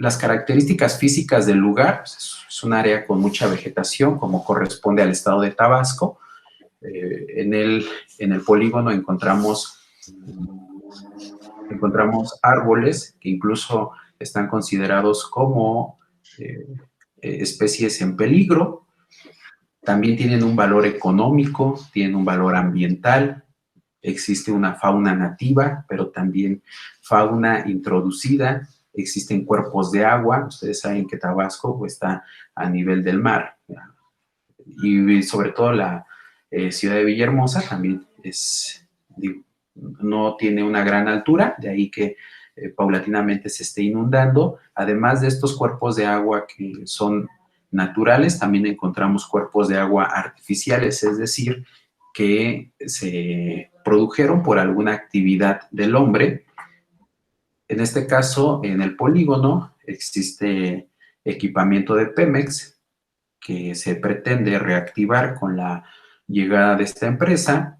las características físicas del lugar, pues, es un área con mucha vegetación, como corresponde al estado de Tabasco. En el polígono encontramos árboles que incluso están considerados como especies en peligro. También tienen un valor económico, tienen un valor ambiental. Existe una fauna nativa, pero también fauna introducida. Existen cuerpos de agua. Ustedes saben que Tabasco pues, está a nivel del mar. Y sobre todo la ciudad de Villahermosa también no tiene una gran altura, de ahí que paulatinamente se esté inundando. Además de estos cuerpos de agua que son naturales, también encontramos cuerpos de agua artificiales, es decir, que se produjeron por alguna actividad del hombre. En este caso, en el polígono existe equipamiento de Pemex que se pretende reactivar con la llegada de esta empresa,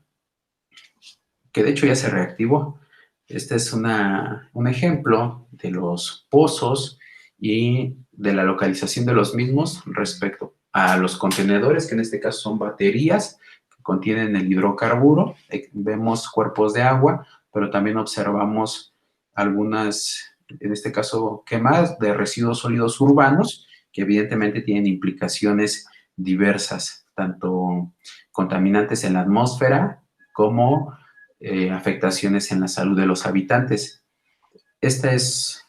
que de hecho ya se reactivó. Este es un ejemplo de los pozos y de la localización de los mismos respecto a los contenedores, que en este caso son baterías que contienen el hidrocarburo. Vemos cuerpos de agua, pero también observamos algunas, en este caso, quemas de residuos sólidos urbanos, que evidentemente tienen implicaciones diversas, tanto contaminantes en la atmósfera como afectaciones en la salud de los habitantes. Esta es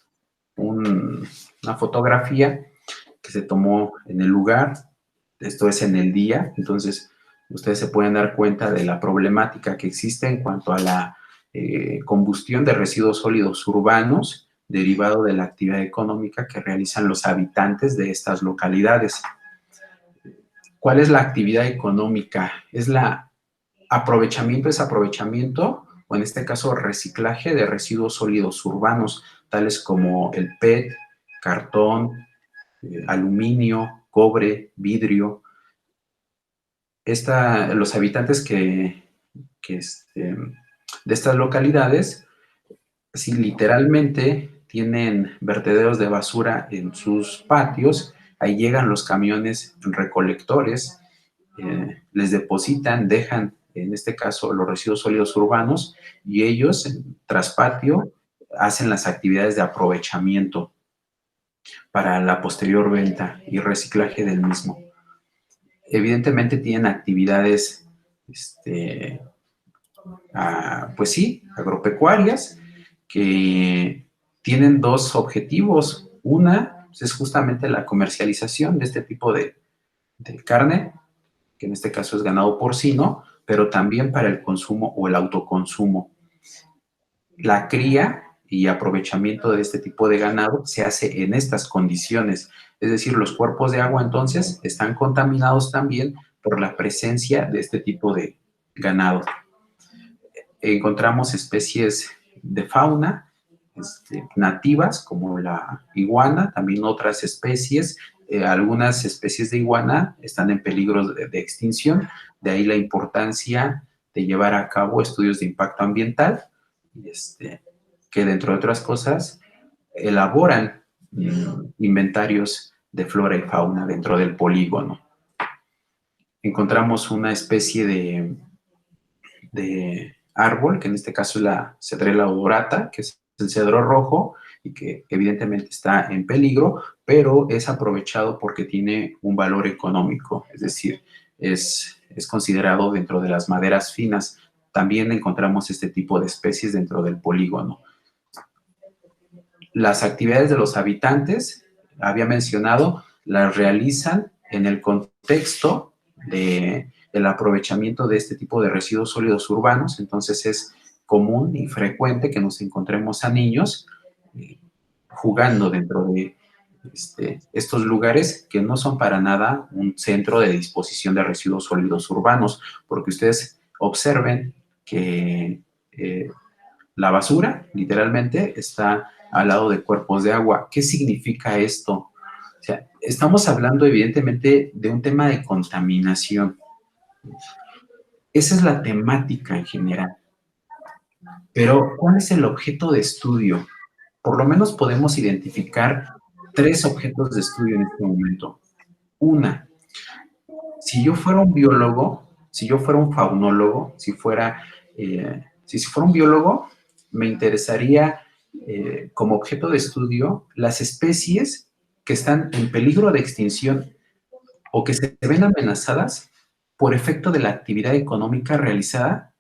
una fotografía que se tomó en el lugar, esto es en el día, entonces ustedes se pueden dar cuenta de la problemática que existe en cuanto a la combustión de residuos sólidos urbanos derivado de la actividad económica que realizan los habitantes de estas localidades. ¿Cuál es la actividad económica? Es aprovechamiento, o en este caso reciclaje de residuos sólidos urbanos, tales como el PET, cartón, aluminio, cobre, vidrio. Los habitantes de estas localidades, sí, literalmente tienen vertederos de basura en sus patios. Ahí llegan los camiones recolectores, les depositan, dejan, en este caso, los residuos sólidos urbanos, y ellos, tras patio, hacen las actividades de aprovechamiento para la posterior venta y reciclaje del mismo. Evidentemente tienen actividades, pues sí, agropecuarias, que tienen dos objetivos. Una pues, es justamente la comercialización de este tipo de carne, que en este caso es ganado porcino, pero también para el consumo o el autoconsumo. La cría y aprovechamiento de este tipo de ganado se hace en estas condiciones, es decir, los cuerpos de agua entonces están contaminados también por la presencia de este tipo de ganado. Encontramos especies de fauna nativas como la iguana, también otras especies. Algunas especies de iguana están en peligro de extinción, de ahí la importancia de llevar a cabo estudios de impacto ambiental, que dentro de otras cosas elaboran inventarios de flora y fauna dentro del polígono. Encontramos una especie de árbol, que en este caso es la Cedrela odorata, que es el cedro rojo y que evidentemente está en peligro, pero es aprovechado porque tiene un valor económico, es decir, es considerado dentro de las maderas finas. También encontramos este tipo de especies dentro del polígono. Las actividades de los habitantes, había mencionado, las realizan en el contexto del aprovechamiento de este tipo de residuos sólidos urbanos. Entonces es común y frecuente que nos encontremos a niños jugando dentro de estos lugares que no son para nada un centro de disposición de residuos sólidos urbanos, porque ustedes observen que la basura literalmente está al lado de cuerpos de agua. ¿Qué significa esto? O sea, estamos hablando evidentemente de un tema de contaminación. Esa es la temática en general. Pero, ¿cuál es el objeto de estudio? Por lo menos podemos identificar tres objetos de estudio en este momento. Una, si yo fuera un biólogo, si yo fuera un faunólogo, si fuera un biólogo, me interesaría como objeto de estudio las especies que están en peligro de extinción o que se ven amenazadas por efecto de la actividad económica realizada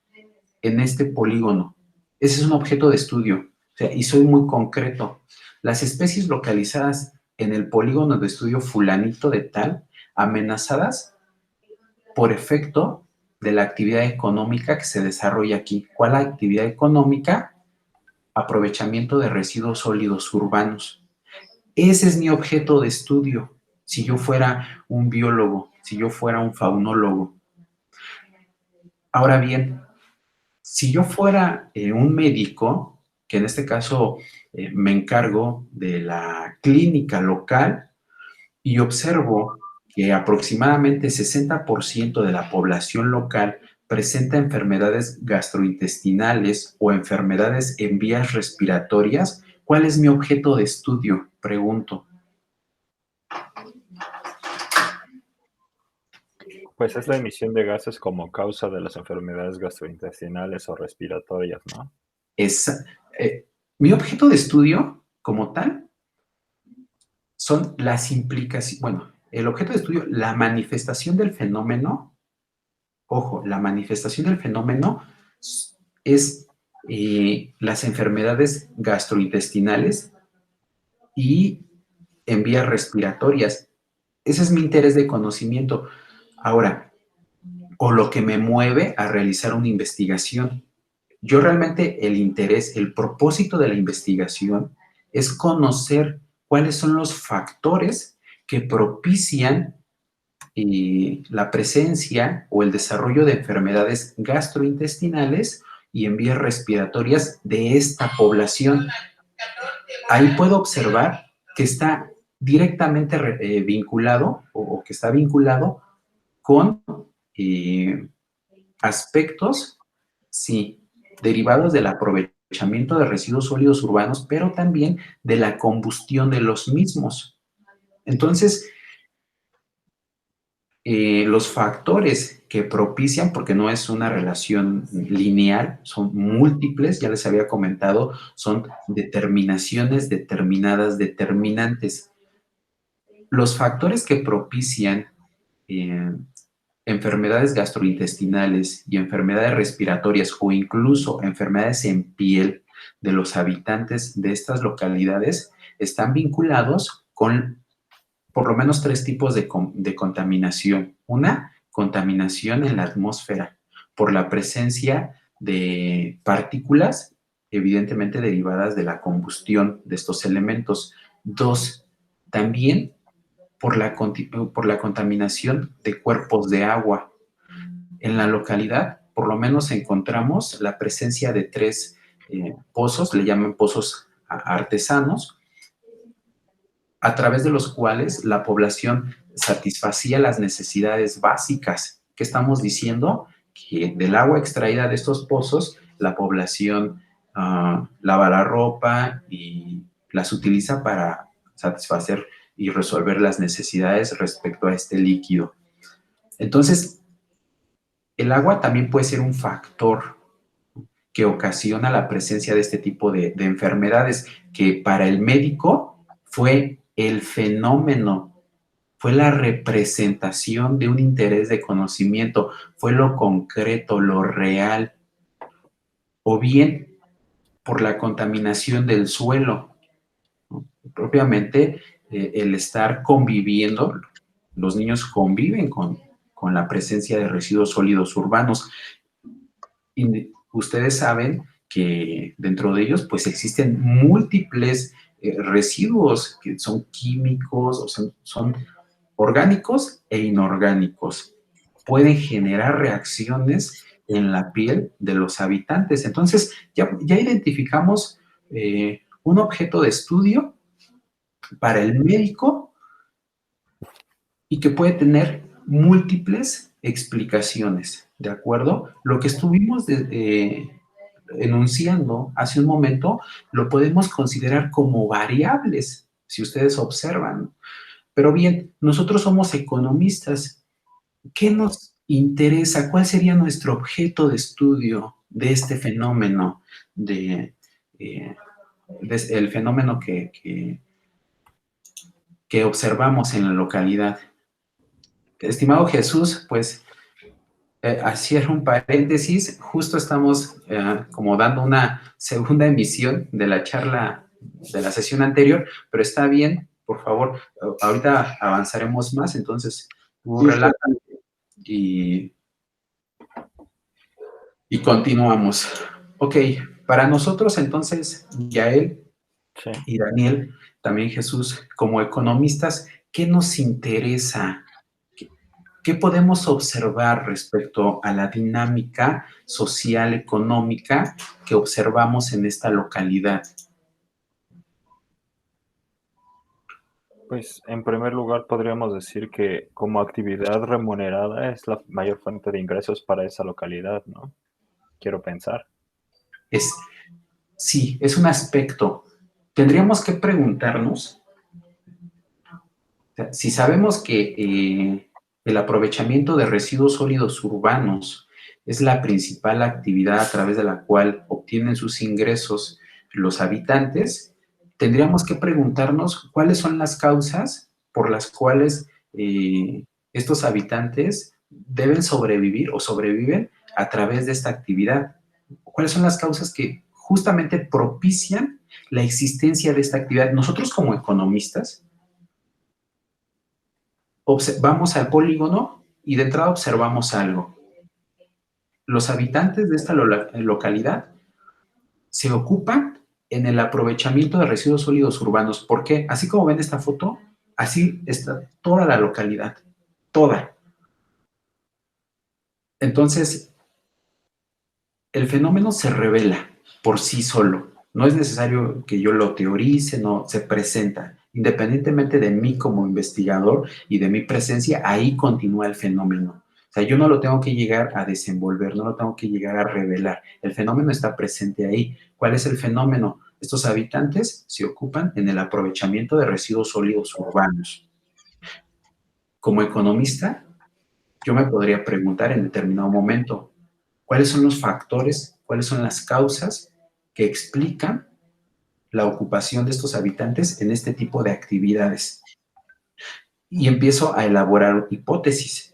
en este polígono. Ese es un objeto de estudio, o sea, y soy muy concreto. Las especies localizadas en el polígono de estudio fulanito de tal, amenazadas por efecto de la actividad económica que se desarrolla aquí. ¿Cuál actividad económica? Aprovechamiento de residuos sólidos urbanos. Ese es mi objeto de estudio si yo fuera un biólogo, si yo fuera un faunólogo. Ahora bien, si yo fuera un médico, que en este caso me encargo de la clínica local y observo que aproximadamente 60% de la población local presenta enfermedades gastrointestinales o enfermedades en vías respiratorias, ¿cuál es mi objeto de estudio? Pregunto. Pues es la emisión de gases como causa de las enfermedades gastrointestinales o respiratorias, ¿no? Es, mi objeto de estudio, como tal, son las implicaciones, bueno, el objeto de estudio, la manifestación del fenómeno, ojo, la manifestación del fenómeno es las enfermedades gastrointestinales y en vías respiratorias. Ese es mi interés de conocimiento. Ahora, o lo que me mueve a realizar una investigación. Yo realmente el interés, el propósito de la investigación es conocer cuáles son los factores que propician la presencia o el desarrollo de enfermedades gastrointestinales y en vías respiratorias de esta población. Ahí puedo observar que está directamente vinculado o que está vinculado con aspectos, sí, derivados del aprovechamiento de residuos sólidos urbanos, pero también de la combustión de los mismos. Entonces, los factores que propician, porque no es una relación lineal, son múltiples, ya les había comentado, son determinaciones determinadas, determinantes. Los factores que propician enfermedades gastrointestinales y enfermedades respiratorias o incluso enfermedades en piel de los habitantes de estas localidades están vinculados con por lo menos tres tipos de contaminación. Una, contaminación en la atmósfera por la presencia de partículas evidentemente derivadas de la combustión de estos elementos. Dos, también por la contaminación de cuerpos de agua. En la localidad, por lo menos encontramos la presencia de tres pozos, le llaman pozos artesanos, a través de los cuales la población satisfacía las necesidades básicas. ¿Qué estamos diciendo? Que del agua extraída de estos pozos, la población lava la ropa y las utiliza para satisfacer y resolver las necesidades respecto a este líquido. Entonces, el agua también puede ser un factor que ocasiona la presencia de este tipo de enfermedades, que para el médico fue el fenómeno, fue la representación de un interés de conocimiento, fue lo concreto, lo real, o bien por la contaminación del suelo, ¿no? Propiamente el estar conviviendo, los niños conviven con la presencia de residuos sólidos urbanos. Y ustedes saben que dentro de ellos pues existen múltiples residuos que son químicos, o sea, son orgánicos e inorgánicos. Pueden generar reacciones en la piel de los habitantes. Entonces, ya identificamos un objeto de estudio para el médico y que puede tener múltiples explicaciones, ¿de acuerdo? Lo que estuvimos enunciando hace un momento lo podemos considerar como variables, si ustedes observan. Pero bien, nosotros somos economistas. ¿Qué nos interesa? ¿Cuál sería nuestro objeto de estudio de este fenómeno, eh, el fenómeno que observamos en la localidad? Estimado Jesús, pues hacer un paréntesis, justo estamos como dando una segunda emisión de la charla de la sesión anterior, pero está bien, por favor, ahorita avanzaremos más, entonces tú relata y continuamos. Ok, para nosotros entonces, Yael Sí. y Daniel, también Jesús, como economistas, ¿qué nos interesa? ¿Qué podemos observar respecto a la dinámica social, económica que observamos en esta localidad? Pues en primer lugar podríamos decir que como actividad remunerada es la mayor fuente de ingresos para esa localidad, ¿no? Quiero pensar. Sí, es un aspecto. Tendríamos que preguntarnos, o sea, si sabemos que el aprovechamiento de residuos sólidos urbanos es la principal actividad a través de la cual obtienen sus ingresos los habitantes, tendríamos que preguntarnos cuáles son las causas por las cuales estos habitantes deben sobrevivir o sobreviven a través de esta actividad. ¿Cuáles son las causas que justamente propician la existencia de esta actividad? Nosotros como economistas vamos al polígono y de entrada observamos algo. Los habitantes de esta localidad se ocupan en el aprovechamiento de residuos sólidos urbanos. ¿Por qué? Así como ven esta foto, así está toda la localidad, toda. Entonces, el fenómeno se revela por sí solo. No es necesario que yo lo teorice, no, se presenta. Independientemente de mí como investigador y de mi presencia, ahí continúa el fenómeno. O sea, yo no lo tengo que llegar a desenvolver, no lo tengo que llegar a revelar. El fenómeno está presente ahí. ¿Cuál es el fenómeno? Estos habitantes se ocupan en el aprovechamiento de residuos sólidos urbanos. Como economista, yo me podría preguntar en determinado momento, ¿cuáles son los factores, cuáles son las causas que explican la ocupación de estos habitantes en este tipo de actividades? Y empiezo a elaborar hipótesis.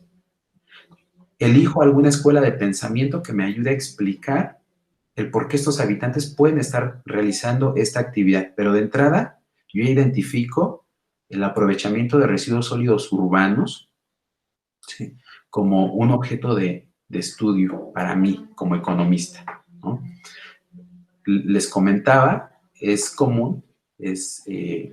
Elijo alguna escuela de pensamiento que me ayude a explicar el por qué estos habitantes pueden estar realizando esta actividad. Pero de entrada, yo identifico el aprovechamiento de residuos sólidos urbanos, ¿sí?, como un objeto de estudio para mí como economista, ¿no? Les comentaba, es común, es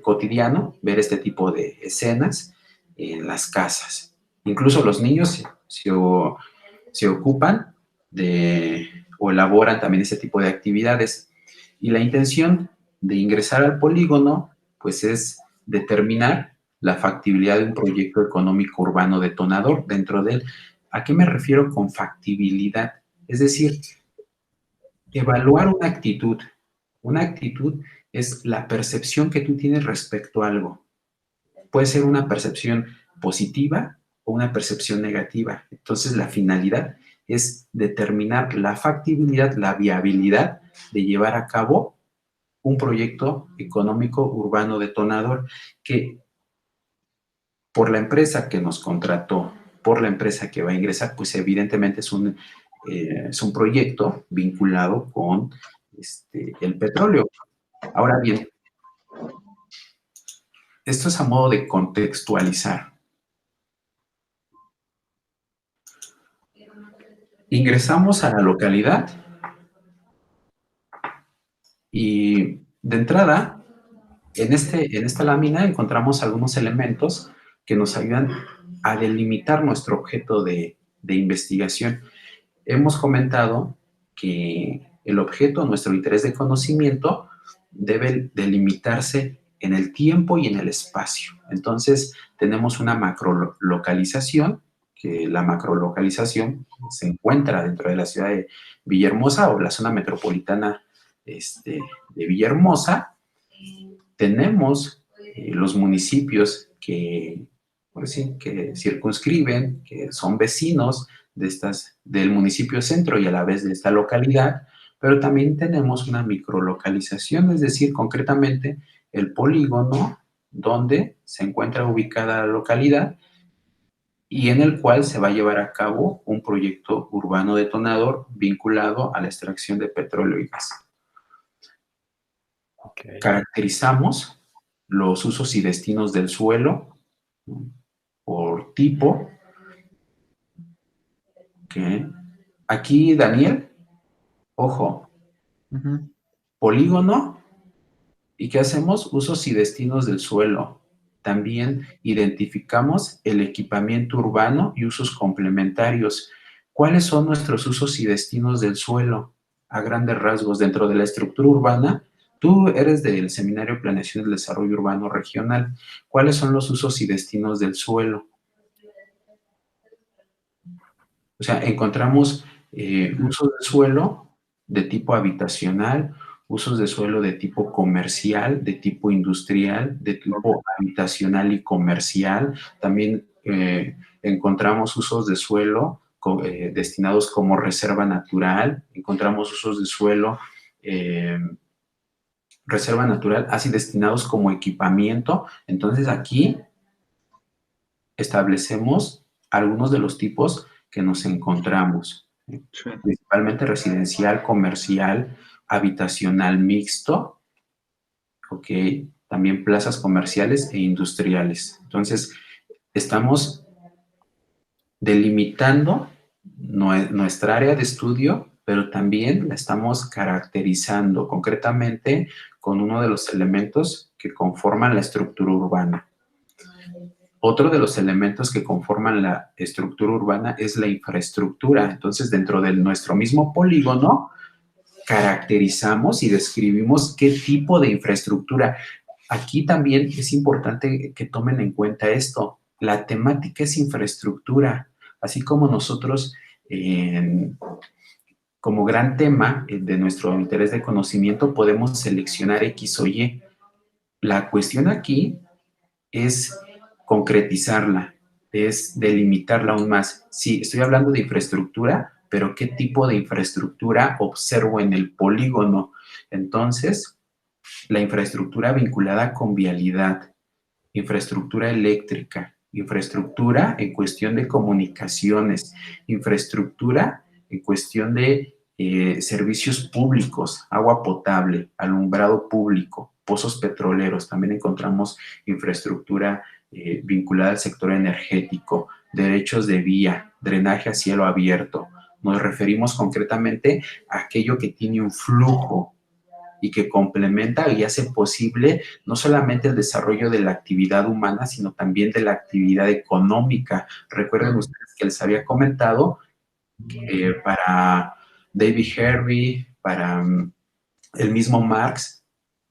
cotidiano ver este tipo de escenas en las casas. Incluso los niños se ocupan o elaboran también ese tipo de actividades. Y la intención de ingresar al polígono, pues es determinar la factibilidad de un proyecto económico urbano detonador dentro de él. ¿A qué me refiero con factibilidad? Es decir, evaluar una actitud. Una actitud es la percepción que tú tienes respecto a algo. Puede ser una percepción positiva o una percepción negativa. Entonces, la finalidad es determinar la factibilidad, la viabilidad de llevar a cabo un proyecto económico urbano detonador que por la empresa que nos contrató, por la empresa que va a ingresar, pues evidentemente es un proyecto vinculado con el petróleo. Ahora bien, esto es a modo de contextualizar. Ingresamos a la localidad y de entrada, en esta lámina encontramos algunos elementos que nos ayudan a delimitar nuestro objeto de investigación. Hemos comentado que el objeto, nuestro interés de conocimiento, debe delimitarse en el tiempo y en el espacio. Entonces, tenemos una macrolocalización, que la macrolocalización se encuentra dentro de la ciudad de Villahermosa o la zona metropolitana de Villahermosa. Tenemos los municipios que, pues sí, que circunscriben, que son vecinos del municipio centro y a la vez de esta localidad, pero también tenemos una microlocalización, es decir, concretamente el polígono donde se encuentra ubicada la localidad y en el cual se va a llevar a cabo un proyecto urbano detonador vinculado a la extracción de petróleo y gas. Ok. Caracterizamos los usos y destinos del suelo, ¿no?, por tipo. Okay. Aquí, Daniel, ojo, polígono, ¿y qué hacemos? Usos y destinos del suelo. También identificamos el equipamiento urbano y usos complementarios. ¿Cuáles son nuestros usos y destinos del suelo? A grandes rasgos, dentro de la estructura urbana, tú eres del Seminario de Planeación del Desarrollo Urbano Regional. ¿Cuáles son los usos y destinos del suelo? O sea, encontramos usos de suelo de tipo habitacional, usos de suelo de tipo comercial, de tipo industrial, de tipo habitacional y comercial. También encontramos usos de suelo destinados como reserva natural, encontramos usos de suelo reserva natural, así destinados como equipamiento. Entonces aquí establecemos algunos de los tipos que nos encontramos, Sí. principalmente residencial, comercial, habitacional mixto, ok, también plazas comerciales e industriales. Entonces, estamos delimitando nuestra área de estudio, pero también la estamos caracterizando concretamente con uno de los elementos que conforman la estructura urbana. Otro de los elementos que conforman la estructura urbana es la infraestructura. Entonces, dentro de nuestro mismo polígono, caracterizamos y describimos qué tipo de infraestructura. Aquí también es importante que tomen en cuenta esto. La temática es infraestructura, así como nosotros, como gran tema de nuestro interés de conocimiento, podemos seleccionar X o Y. La cuestión aquí es concretizarla, es delimitarla aún más. Sí, estoy hablando de infraestructura, pero ¿qué tipo de infraestructura observo en el polígono? Entonces, la infraestructura vinculada con vialidad, infraestructura eléctrica, infraestructura en cuestión de comunicaciones, infraestructura en cuestión de servicios públicos, agua potable, alumbrado público, pozos petroleros. También encontramos infraestructura vinculada al sector energético, derechos de vía, drenaje a cielo abierto. Nos referimos concretamente a aquello que tiene un flujo y que complementa y hace posible no solamente el desarrollo de la actividad humana, sino también de la actividad económica. Recuerden ustedes que les había comentado que para David Harvey, para el mismo Marx,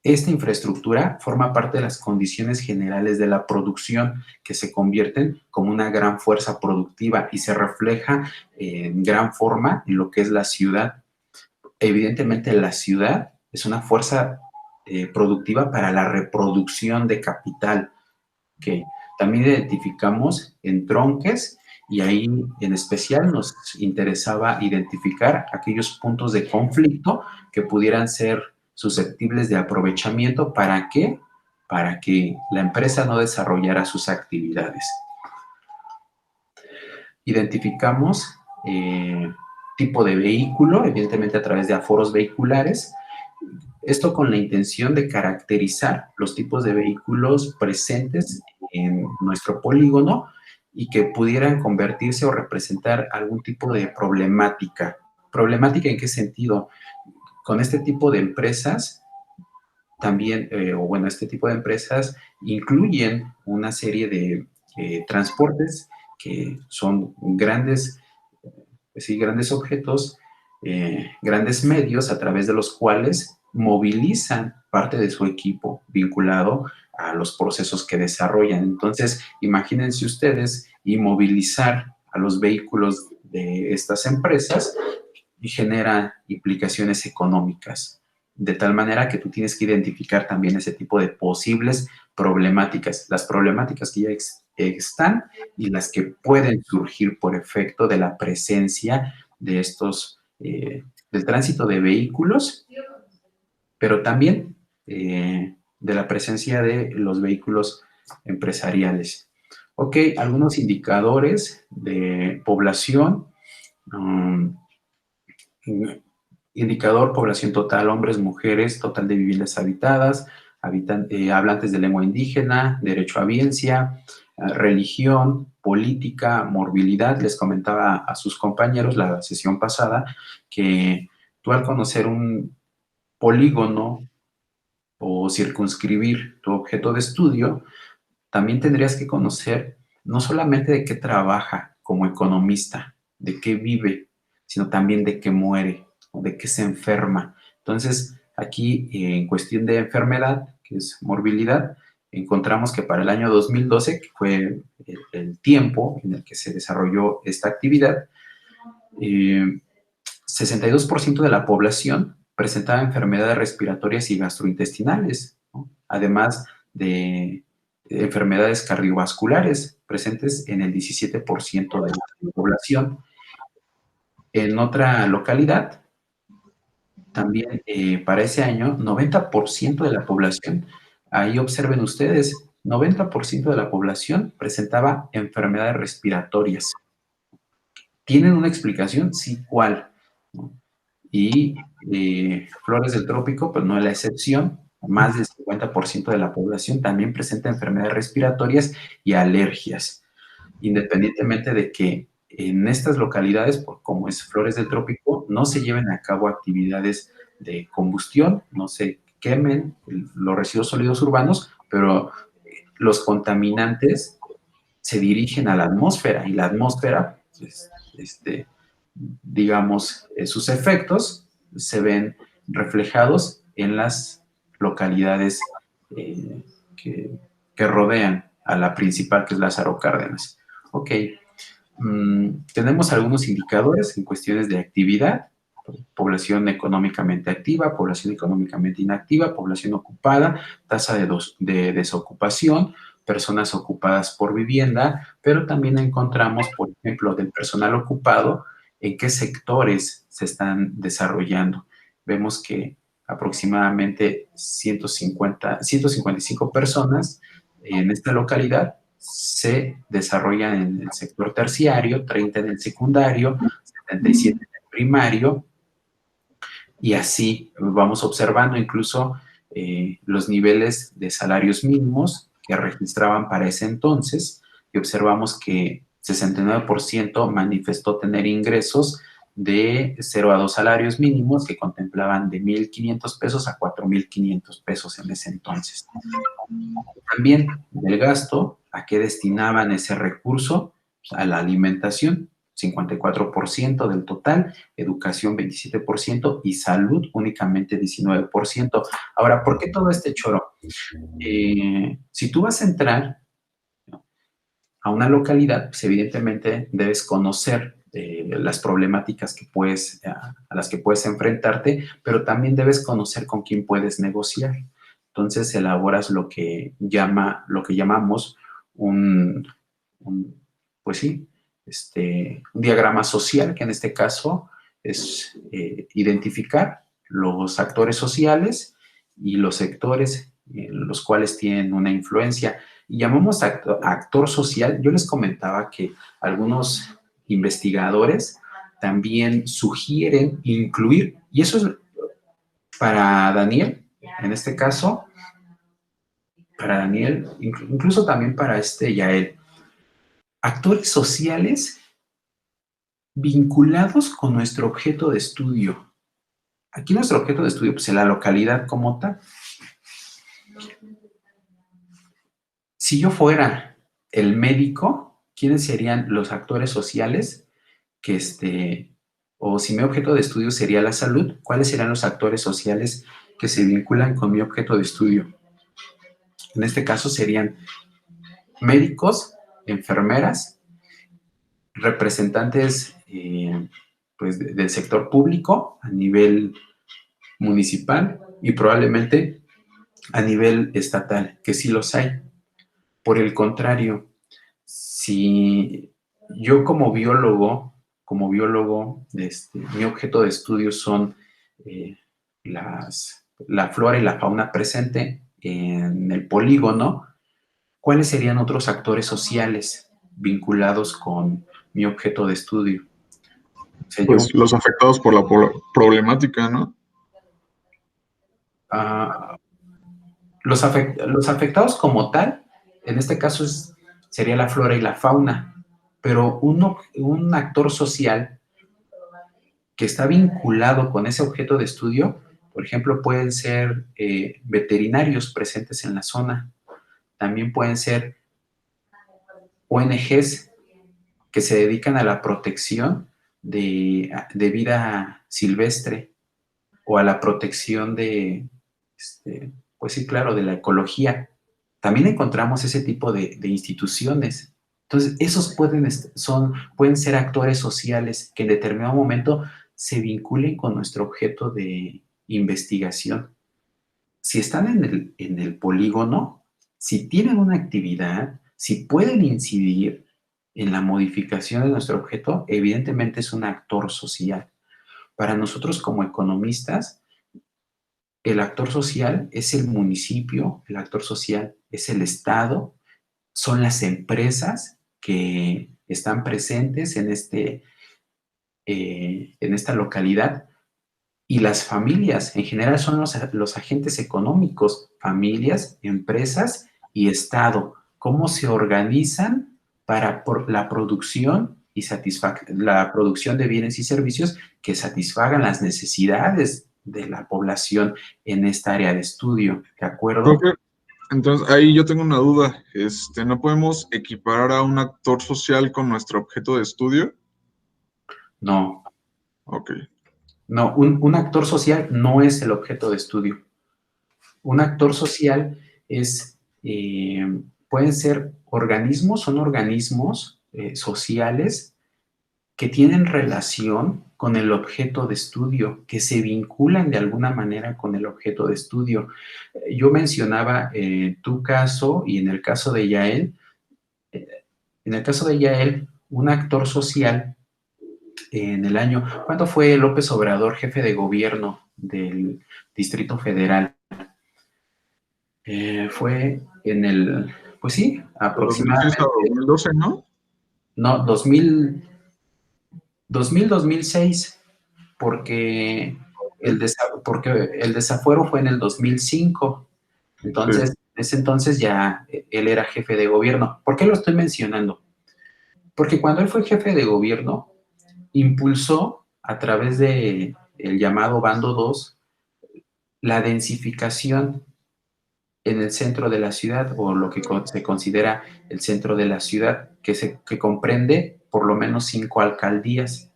esta infraestructura forma parte de las condiciones generales de la producción que se convierten como una gran fuerza productiva y se refleja en gran forma en lo que es la ciudad. Evidentemente la ciudad es una fuerza productiva para la reproducción de capital, que también identificamos entronques y ahí en especial nos interesaba identificar aquellos puntos de conflicto que pudieran ser susceptibles de aprovechamiento. ¿Para qué? Para que la empresa no desarrollara sus actividades. Identificamos tipo de vehículo, evidentemente a través de aforos vehiculares. Esto con la intención de caracterizar los tipos de vehículos presentes en nuestro polígono y que pudieran convertirse o representar algún tipo de problemática. ¿Problemática en qué sentido? Con este tipo de empresas también, este tipo de empresas incluyen una serie de transportes que son grandes, pues sí, grandes objetos, grandes medios a través de los cuales movilizan parte de su equipo vinculado a los procesos que desarrollan. Entonces, imagínense ustedes inmovilizar a los vehículos de estas empresas y genera implicaciones económicas, de tal manera que tú tienes que identificar también ese tipo de posibles problemáticas, las problemáticas que ya están y las que pueden surgir por efecto de la presencia de estos, del tránsito de vehículos, pero también de la presencia de los vehículos empresariales. Ok, algunos indicadores de población. Indicador, población total, hombres, mujeres, total de viviendas habitadas, hablantes de lengua indígena, derecho a biencia, religión, política, morbilidad. Les comentaba a sus compañeros la sesión pasada que tú al conocer un polígono o circunscribir tu objeto de estudio, también tendrías que conocer no solamente de qué trabaja como economista, de qué vive, sino también de qué muere o de qué se enferma. Entonces, aquí en cuestión de enfermedad, que es morbilidad, encontramos que para el año 2012, que fue el tiempo en el que se desarrolló esta actividad, 62% de la población presentaba enfermedades respiratorias y gastrointestinales, ¿no? Además de enfermedades cardiovasculares presentes en el 17% de la población. En otra localidad, también para ese año, 90% de la población, ahí observen ustedes, 90% de la población presentaba enfermedades respiratorias. ¿Tienen una explicación? Sí, ¿cuál? ¿No? Y flores del trópico, pues no es la excepción. Más del 50% de la población también presenta enfermedades respiratorias y alergias, independientemente de que en estas localidades, como es flores del trópico, no se lleven a cabo actividades de combustión, no se quemen los residuos sólidos urbanos, pero los contaminantes se dirigen a la atmósfera y la atmósfera, pues, digamos, sus efectos se ven reflejados en las localidades que rodean a la principal, que es Lázaro Cárdenas. Ok, tenemos algunos indicadores en cuestiones de actividad: población económicamente activa, población económicamente inactiva, población ocupada, tasa de desocupación, personas ocupadas por vivienda, pero también encontramos, por ejemplo, del personal ocupado, en qué sectores se están desarrollando. Vemos que aproximadamente 155 personas en esta localidad se desarrollan en el sector terciario, 30 en el secundario, 77 en el primario, y así vamos observando incluso los niveles de salarios mínimos que registraban para ese entonces, y observamos que 69% manifestó tener ingresos de 0 a 2 salarios mínimos, que contemplaban de 1,500 pesos a 4,500 pesos en ese entonces. También del gasto, ¿a qué destinaban ese recurso? A la alimentación, 54% del total, educación 27% y salud únicamente 19%. Ahora, ¿por qué todo este choro? Si tú vas a entrar a una localidad, pues evidentemente debes conocer las problemáticas a las que puedes enfrentarte, pero también debes conocer con quién puedes negociar. Entonces elaboras lo que llamamos pues sí, un diagrama social, que en este caso es identificar los actores sociales y los sectores los cuales tienen una influencia. Y llamamos actor social. Yo les comentaba que algunos investigadores también sugieren incluir, y eso es para Daniel, en este caso, para Daniel, incluso también para Yael, actores sociales vinculados con nuestro objeto de estudio. Aquí nuestro objeto de estudio, pues en la localidad como tal. Si yo fuera el médico, ¿quiénes serían los actores sociales o si mi objeto de estudio sería la salud, cuáles serían los actores sociales que se vinculan con mi objeto de estudio? En este caso serían médicos, enfermeras, representantes pues, del sector público a nivel municipal y probablemente a nivel estatal, que sí los hay. Por el contrario, si yo mi objeto de estudio son eh, la flora y la fauna presente en el polígono, ¿cuáles serían otros actores sociales vinculados con mi objeto de estudio? O sea, Pues los afectados por la problemática, ¿no? ah, los afectados como tal, en este caso sería la flora y la fauna, pero un actor social que está vinculado con ese objeto de estudio, por ejemplo, pueden ser veterinarios presentes en la zona, también pueden ser ONGs que se dedican a la protección de vida silvestre o a la protección pues sí, claro, de la ecología. También encontramos ese tipo de instituciones. Entonces, esos pueden ser actores sociales que en determinado momento se vinculen con nuestro objeto de investigación. Si están en el polígono, si tienen una actividad, si pueden incidir en la modificación de nuestro objeto, evidentemente es un actor social. Para nosotros como economistas, el actor social es el municipio, el actor social es el Estado, son las empresas que están presentes en esta localidad y las familias. En general son los agentes económicos, familias, empresas y Estado. ¿Cómo se organizan para la producción y la producción de bienes y servicios que satisfagan las necesidades de la población en esta área de estudio? ¿De acuerdo? Profe, entonces ahí yo tengo una duda. ¿No podemos equiparar a un actor social con nuestro objeto de estudio? No, Ok. no, un actor social no es el objeto de estudio. Un actor social pueden ser organismos, son organismos sociales que tienen relación con el objeto de estudio, que se vinculan de alguna manera con el objeto de estudio. Yo mencionaba tu caso y en el caso de Yael, un actor social en el año, ¿cuándo fue López Obrador jefe de gobierno del Distrito Federal? Fue pues sí, 2006 a aproximadamente, 2012, ¿no? no, 2006, porque porque el desafuero fue en el 2005. Entonces, Sí. en ese entonces ya él era jefe de gobierno. ¿Por qué lo estoy mencionando? Porque cuando él fue jefe de gobierno, impulsó a través de el llamado Bando 2 la densificación en el centro de la ciudad o lo que se considera el centro de la ciudad, que comprende por lo menos 5 alcaldías.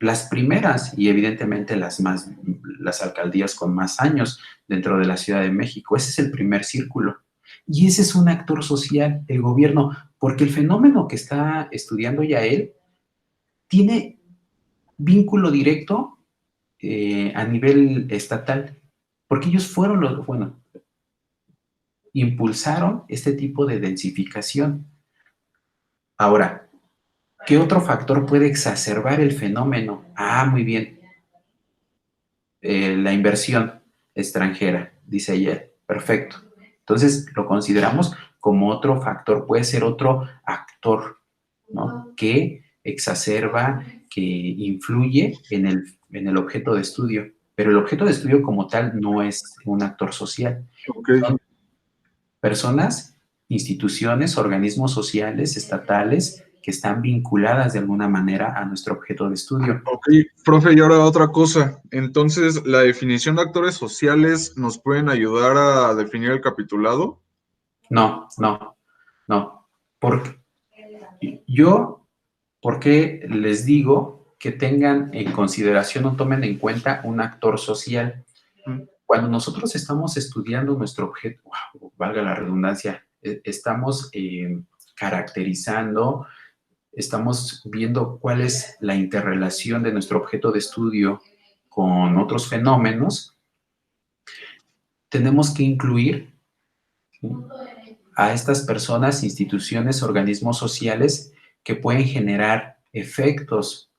Las primeras y evidentemente las alcaldías con más años dentro de la Ciudad de México. Ese es el primer círculo. Y ese es un actor social, el gobierno, porque el fenómeno que está estudiando ya él tiene vínculo directo a nivel estatal, porque ellos fueron impulsaron este tipo de densificación. Ahora, ¿qué otro factor puede exacerbar el fenómeno? Ah, muy bien, la inversión extranjera, dice ayer. Perfecto. Entonces, lo consideramos como otro factor, puede ser otro actor, ¿no? Que exacerba, que influye en el objeto de estudio. Pero el objeto de estudio como tal no es un actor social. Ok. Son personas, instituciones, organismos sociales, estatales, que están vinculadas de alguna manera a nuestro objeto de estudio. Ok, profe, y ahora otra cosa. Entonces, ¿la definición de actores sociales nos pueden ayudar a definir el capitulado? No, no, no. Porque yo, ¿por qué les digo que tengan en consideración o tomen en cuenta un actor social? Cuando nosotros estamos estudiando nuestro objeto, wow, valga la redundancia, estamos caracterizando, estamos viendo cuál es la interrelación de nuestro objeto de estudio con otros fenómenos, tenemos que incluir a estas personas, instituciones, organismos sociales que pueden generar efectos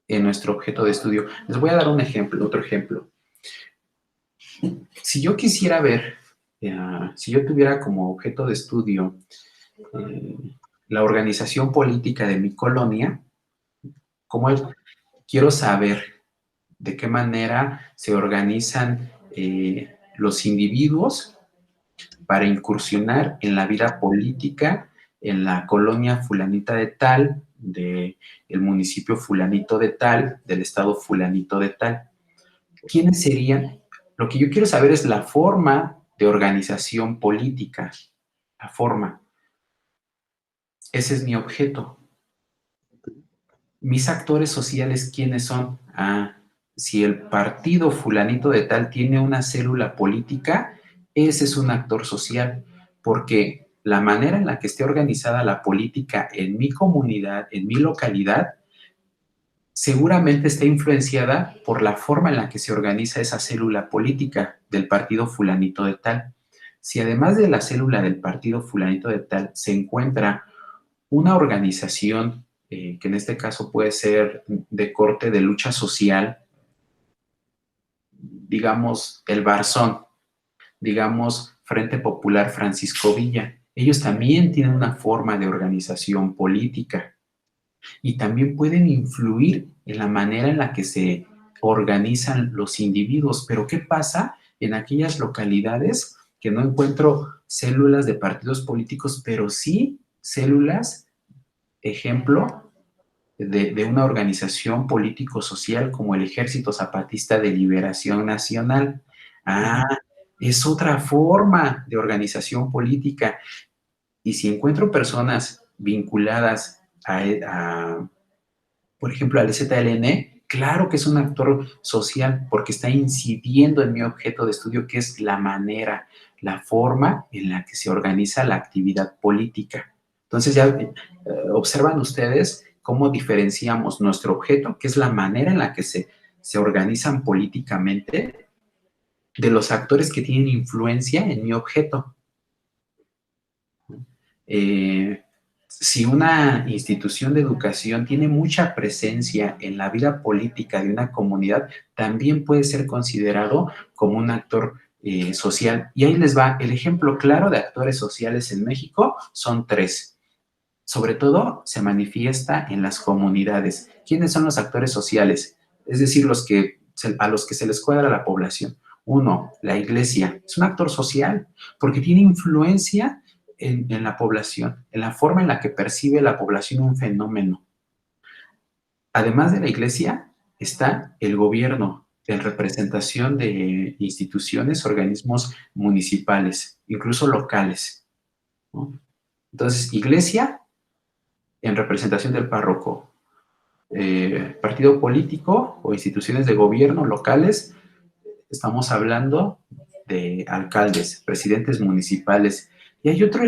en nuestro objeto de estudio. Les voy a dar un ejemplo, otro ejemplo. Si yo quisiera ver, si yo tuviera como objeto de estudio la organización política de mi colonia, quiero saber de qué manera se organizan los individuos para incursionar en la vida política en la colonia fulanita de tal, del municipio fulanito de tal, del estado fulanito de tal. ¿Quiénes serían? Lo que yo quiero saber es la forma de organización política, la forma. Ese es mi objeto. Mis actores sociales, ¿quiénes son? Si el partido fulanito de tal tiene una célula política, ese es un actor social, porque la manera en la que esté organizada la política en mi comunidad, en mi localidad, seguramente está influenciada por la forma en la que se organiza esa célula política del partido fulanito de tal. Si además de la célula del partido fulanito de tal se encuentra una organización que en este caso puede ser de corte de lucha social, digamos el Barzón, digamos Frente Popular Francisco Villa, ellos también tienen una forma de organización política y también pueden influir en la manera en la que se organizan los individuos. Pero ¿qué pasa en aquellas localidades que no encuentro células de partidos políticos, pero sí células, ejemplo, de una organización político-social como el Ejército Zapatista de Liberación Nacional? Es otra forma de organización política. Y si encuentro personas vinculadas por ejemplo, al ZLN, claro que es un actor social porque está incidiendo en mi objeto de estudio, que es la manera, la forma en la que se organiza la actividad política. Entonces ya observan ustedes cómo diferenciamos nuestro objeto, que es la manera en la que se organizan políticamente, de los actores que tienen influencia en mi objeto. Si una institución de educación tiene mucha presencia en la vida política de una comunidad, también puede ser considerado como un actor social. Y ahí les va, el ejemplo claro de actores sociales en México son 3. Sobre todo se manifiesta en las comunidades. ¿Quiénes son los actores sociales? Es decir, a los que se les cuadra la población. 1, la iglesia. Es un actor social porque tiene influencia en la población, en la forma en la que percibe la población un fenómeno. Además de la iglesia, está el gobierno, en representación de instituciones, organismos municipales, incluso locales, ¿no? Entonces, iglesia en representación del párroco, partido político o instituciones de gobierno locales, estamos hablando de alcaldes, presidentes municipales, y hay otro,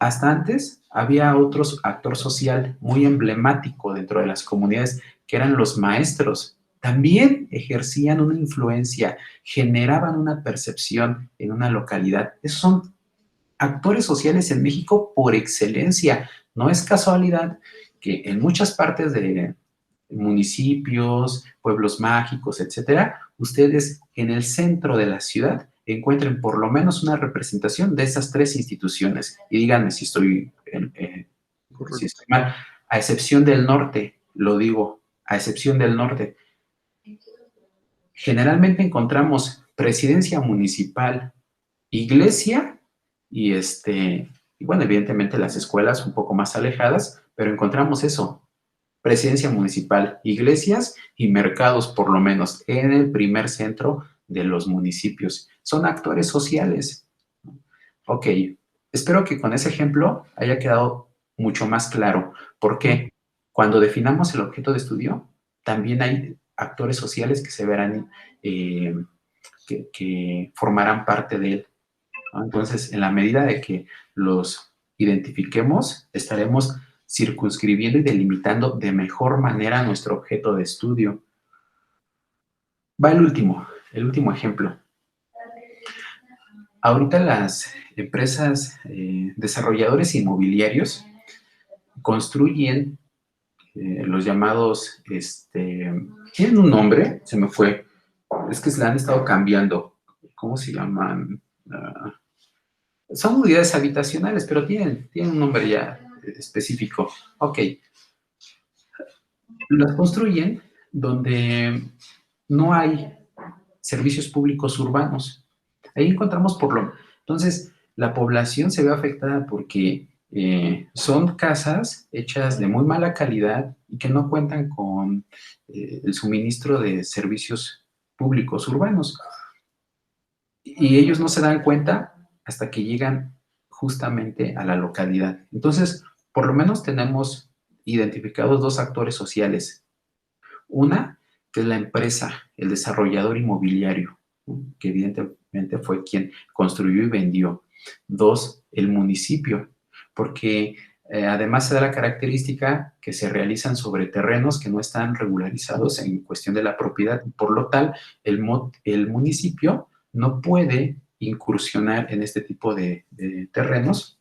hasta antes había otro actor social muy emblemático dentro de las comunidades, que eran los maestros. También ejercían una influencia, generaban una percepción en una localidad. Esos son actores sociales en México por excelencia. No es casualidad que en muchas partes de municipios, pueblos mágicos, etcétera, ustedes en el centro de la ciudad encuentren por lo menos una representación de esas 3 instituciones. Y díganme si estoy mal. A excepción del norte, lo digo, a excepción del norte. Generalmente encontramos presidencia municipal, iglesia y bueno, evidentemente las escuelas un poco más alejadas, pero encontramos eso. Presidencia municipal, iglesias y mercados, por lo menos, en el primer centro de los municipios. Son actores sociales. Ok, espero que con ese ejemplo haya quedado mucho más claro, porque cuando definamos el objeto de estudio, también hay actores sociales que se verán, que formarán parte de él, ¿no? Entonces, en la medida de que los identifiquemos, estaremos circunscribiendo y delimitando de mejor manera nuestro objeto de estudio. Va el último ejemplo. ahorita las empresas desarrolladores inmobiliarios construyen los llamados, tienen un nombre, se me fue, es que se la han estado cambiando. ¿Cómo se llaman? Son unidades habitacionales, pero tienen un nombre ya específico. Ok. Las construyen donde no hay servicios públicos urbanos. Ahí encontramos Entonces, la población se ve afectada porque son casas hechas de muy mala calidad y que no cuentan con el suministro de servicios públicos urbanos. Y ellos no se dan cuenta hasta que llegan justamente a la localidad. Entonces, por lo menos tenemos identificados dos actores sociales. Una, que es la empresa, el desarrollador inmobiliario, ¿no? Que evidentemente fue quien construyó y vendió. Dos, el municipio, porque además se da la característica que se realizan sobre terrenos que no están regularizados en cuestión de la propiedad. Por lo tal, el municipio no puede incursionar en este tipo de terrenos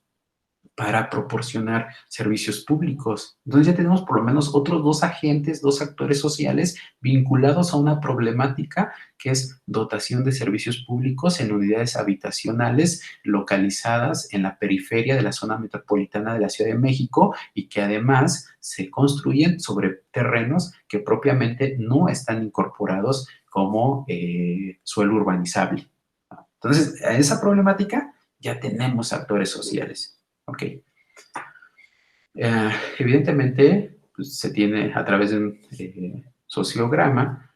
para proporcionar servicios públicos. Entonces ya tenemos por lo menos otros dos agentes, dos actores sociales vinculados a una problemática que es dotación de servicios públicos en unidades habitacionales localizadas en la periferia de la zona metropolitana de la Ciudad de México y que además se construyen sobre terrenos que propiamente no están incorporados como suelo urbanizable. Entonces, a esa problemática ya tenemos actores sociales. Ok. Evidentemente, pues, se tiene a través de un sociograma,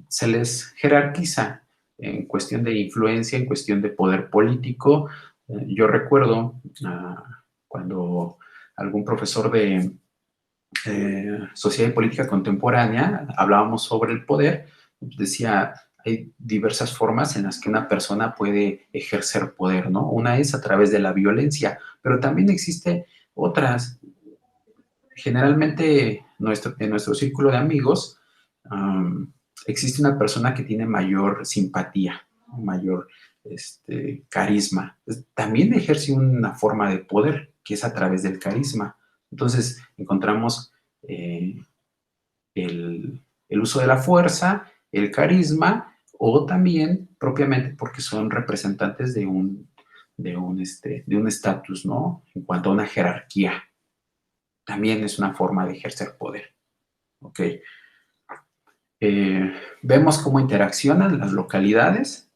se les jerarquiza en cuestión de influencia, en cuestión de poder político. Yo recuerdo cuando algún profesor de Sociedad y Política Contemporánea hablábamos sobre el poder, decía, hay diversas formas en las que una persona puede ejercer poder, ¿no? Una es a través de la violencia, pero también existe otras. Generalmente en nuestro círculo de amigos existe una persona que tiene mayor simpatía, mayor carisma. También ejerce una forma de poder que es a través del carisma. Entonces encontramos el uso de la fuerza, el carisma, o también propiamente porque son representantes de un estatus, ¿no? En cuanto a una jerarquía. También es una forma de ejercer poder. ¿Ok? Vemos cómo interaccionan las localidades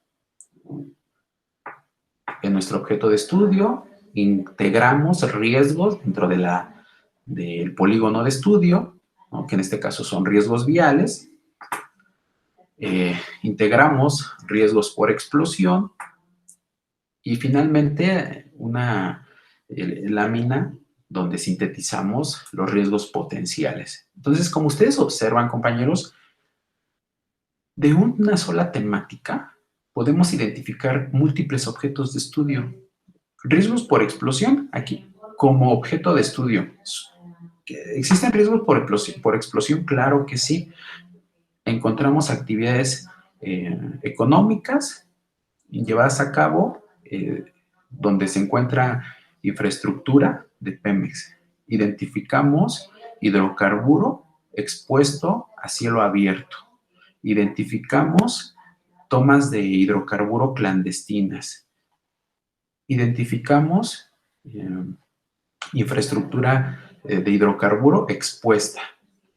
en nuestro objeto de estudio, integramos riesgos dentro del polígono de estudio, ¿no? Que en este caso son riesgos viales, integramos riesgos por explosión y finalmente una lámina donde sintetizamos los riesgos potenciales. Entonces, como ustedes observan, compañeros, de una sola temática podemos identificar múltiples objetos de estudio. Riesgos por explosión, aquí, como objeto de estudio. ¿Existen riesgos por explosión? Claro que sí. Encontramos actividades económicas llevadas a cabo donde se encuentra infraestructura de Pemex. Identificamos hidrocarburo expuesto a cielo abierto. Identificamos tomas de hidrocarburo clandestinas. Identificamos infraestructura de hidrocarburo expuesta.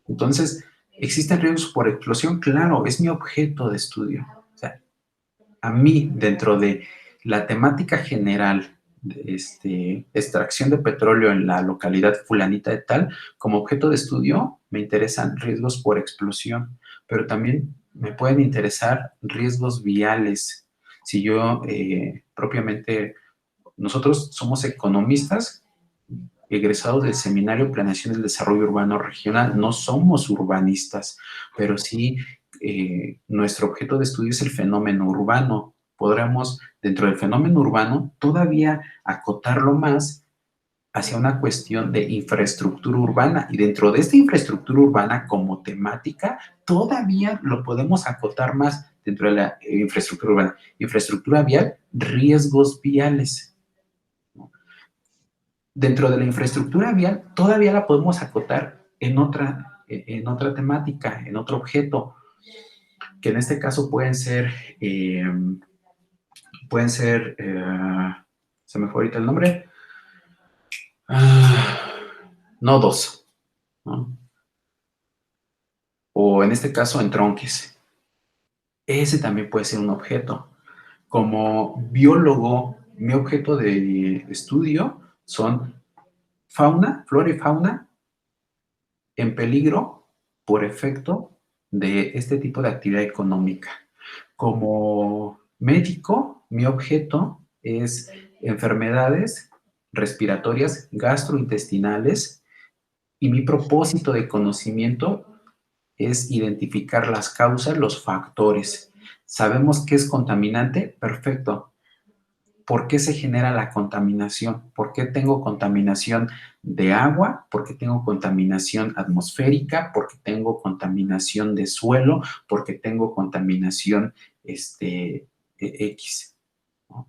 Entonces, ¿existen riesgos por explosión? Claro, es mi objeto de estudio. O sea, a mí, dentro de la temática general de extracción de petróleo en la localidad fulanita de tal, como objeto de estudio me interesan riesgos por explosión, pero también me pueden interesar riesgos viales. Si yo propiamente, nosotros somos economistas egresados del Seminario Planeación del Desarrollo Urbano Regional, no somos urbanistas, pero sí nuestro objeto de estudio es el fenómeno urbano. Podremos, dentro del fenómeno urbano, todavía acotarlo más hacia una cuestión de infraestructura urbana. Y dentro de esta infraestructura urbana como temática, todavía lo podemos acotar más dentro de la infraestructura urbana. Infraestructura vial, riesgos viales. Dentro de la infraestructura vial, todavía la podemos acotar en otra temática, en otro objeto, que en este caso pueden ser, se me fue ahorita el nombre, nodos, ¿no? O en este caso entronques. Ese también puede ser un objeto. Como biólogo, mi objeto de estudio son fauna, flora y fauna en peligro por efecto de este tipo de actividad económica. Como médico, mi objeto es enfermedades respiratorias, gastrointestinales, y mi propósito de conocimiento es identificar las causas, los factores. ¿Sabemos qué es contaminante? Perfecto. ¿Por qué se genera la contaminación? ¿Por qué tengo contaminación de agua? ¿Por qué tengo contaminación atmosférica? ¿Por qué tengo contaminación de suelo? ¿Por qué tengo contaminación X? ¿No?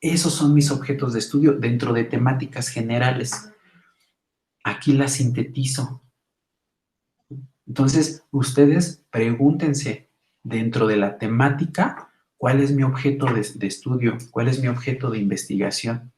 Esos son mis objetos de estudio dentro de temáticas generales. Aquí las sintetizo. Entonces, ustedes pregúntense dentro de la temática, ¿cuál es mi objeto de estudio? ¿Cuál es mi objeto de investigación?